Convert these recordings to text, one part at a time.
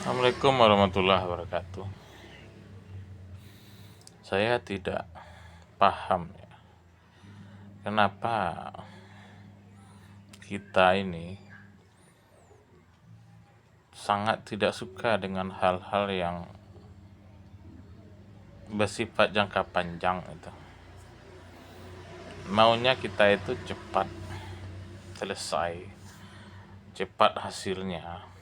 Assalamualaikum warahmatullahi wabarakatuh. Saya tidak paham ya, kenapa kita ini sangat tidak suka dengan hal-hal yang bersifat jangka panjang itu. Maunya kita itu cepat selesai, cepat hasilnya.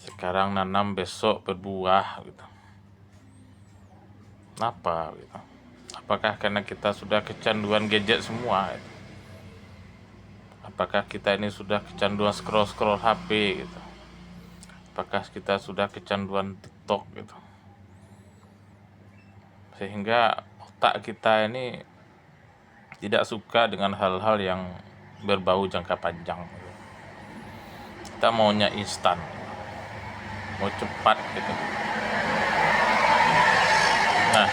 Sekarang nanam, besok berbuah gitu. Kenapa gitu? Apakah karena kita sudah kecanduan gadget semua gitu? Apakah kita ini sudah kecanduan scroll-scroll HP gitu? Apakah kita sudah kecanduan TikTok gitu? Sehingga otak kita ini tidak suka dengan hal-hal yang berbau jangka panjang gitu. Kita maunya instan, mau cepat gitu. Nah,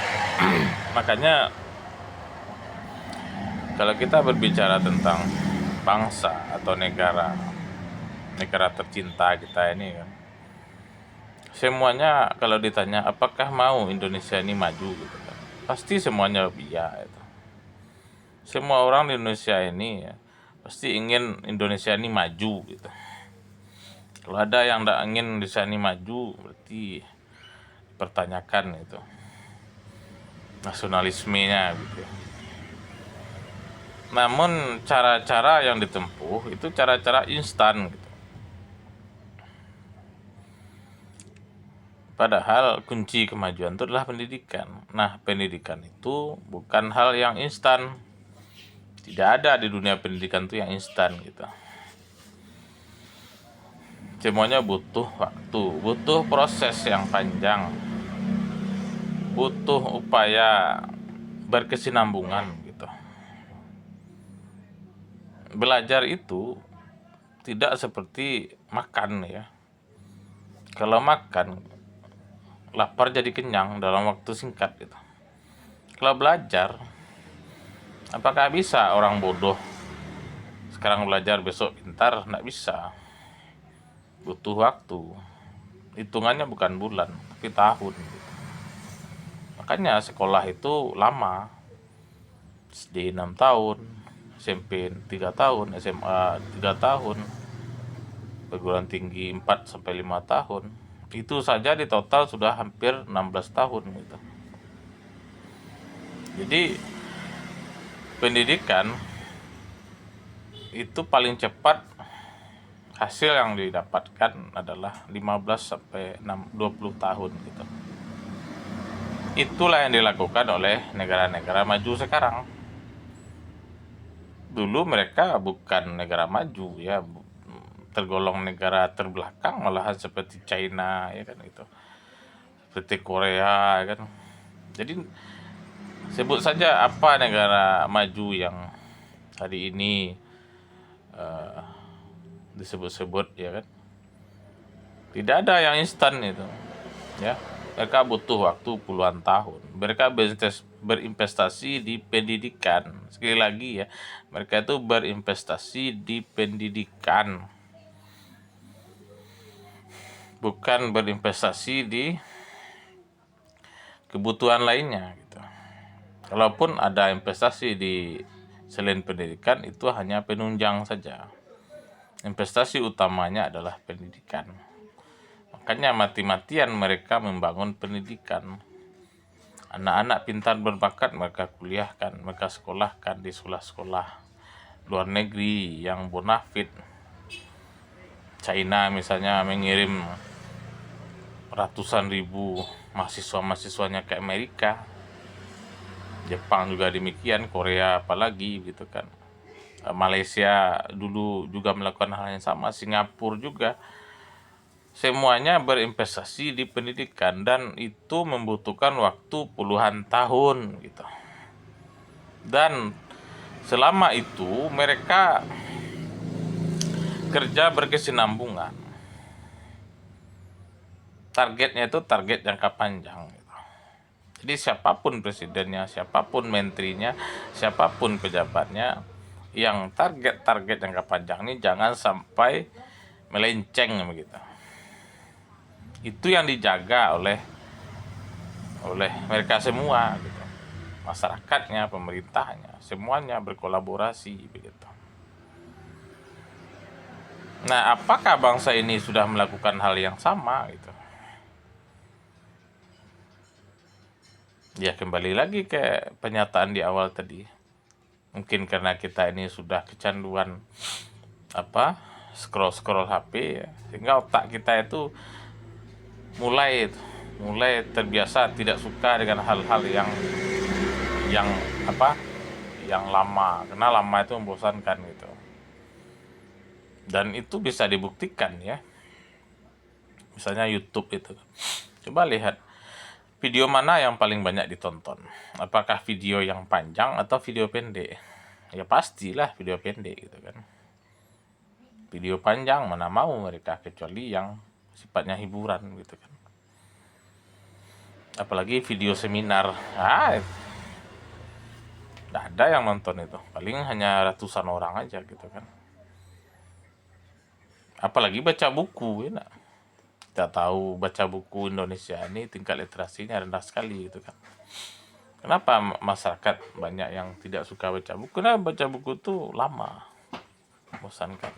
makanya kalau kita berbicara tentang bangsa atau negara tercinta kita ini kan, semuanya kalau ditanya apakah mau Indonesia ini maju gitu kan, pasti semuanya iya itu. Semua orang di Indonesia ini ya, pasti ingin Indonesia ini maju gitu. Kalau ada yang tidak ingin Indonesia ini maju, berarti pertanyakan itu nasionalismenya gitu. Namun cara-cara yang ditempuh itu cara-cara instan gitu. Padahal kunci kemajuan itu adalah pendidikan. Nah, pendidikan itu bukan hal yang instan. Tidak ada di dunia pendidikan itu yang instan gitu. Semuanya butuh waktu, butuh proses yang panjang, butuh upaya berkesinambungan gitu. Belajar itu tidak seperti makan ya. Kalau makan, lapar jadi kenyang dalam waktu singkat gitu. Kalau belajar, apakah bisa orang bodoh sekarang belajar besok pintar? Nggak bisa. Butuh waktu. Hitungannya bukan bulan, tapi tahun gitu. Makanya sekolah itu lama. SD 6 tahun, SMP 3 tahun, SMA 3 tahun, perguruan tinggi 4 sampai 5 tahun. Itu saja di total sudah hampir 16 tahun gitu. Jadi pendidikan itu paling cepat hasil yang didapatkan adalah 15 sampai 20 tahun gitu. Itulah yang dilakukan oleh negara-negara maju sekarang. Dulu mereka bukan negara maju ya, tergolong negara terbelakang malahan seperti China ya kan gitu. Seperti Korea ya kan. Jadi sebut saja apa negara maju yang hari ini disebut-sebut ya kan. Tidak ada yang instan itu. Ya. Mereka butuh waktu puluhan tahun. Mereka berinvestasi di pendidikan. Sekali lagi ya, mereka itu berinvestasi di pendidikan. Bukan berinvestasi di kebutuhan lainnya gitu. Kalaupun ada investasi di selain pendidikan, itu hanya penunjang saja. Investasi utamanya adalah pendidikan. Makanya mati-matian mereka membangun pendidikan. Anak-anak pintar berbakat mereka kuliahkan, mereka sekolahkan di sekolah-sekolah luar negeri yang bonafit. China misalnya mengirim ratusan ribu mahasiswa-mahasiswanya ke Amerika. Jepang juga demikian, Korea apalagi gitu kan. Malaysia dulu juga melakukan hal yang sama, Singapura juga. Semuanya berinvestasi di pendidikan dan itu membutuhkan waktu puluhan tahun gitu. Dan selama itu mereka kerja berkesinambungan. Targetnya itu target jangka panjang gitu. Jadi siapapun presidennya, siapapun menterinya, siapapun pejabatnya, yang target jangka panjang ini jangan sampai melenceng begitu. Itu yang dijaga oleh mereka semua gitu. Masyarakatnya, pemerintahnya, semuanya berkolaborasi begitu. Nah, apakah bangsa ini sudah melakukan hal yang sama gitu? Ya kembali lagi ke pernyataan di awal tadi. Mungkin karena kita ini sudah kecanduan scroll HP ya, sehingga otak kita itu mulai terbiasa tidak suka dengan hal-hal yang yang lama, karena lama itu membosankan gitu. Dan itu bisa dibuktikan ya, misalnya YouTube itu, coba lihat video mana yang paling banyak ditonton, apakah video yang panjang atau video pendek? Ya pastilah video pendek gitu kan. Video panjang mana mau mereka, kecuali yang sifatnya hiburan gitu kan. Apalagi video seminar, nggak ada yang nonton itu, paling hanya ratusan orang aja gitu kan. Apalagi baca buku ya. Kita tahu baca buku Indonesia ini tingkat literasinya rendah sekali gitu kan. Kenapa masyarakat banyak yang tidak suka baca buku? Karena baca buku itu lama, bosankan.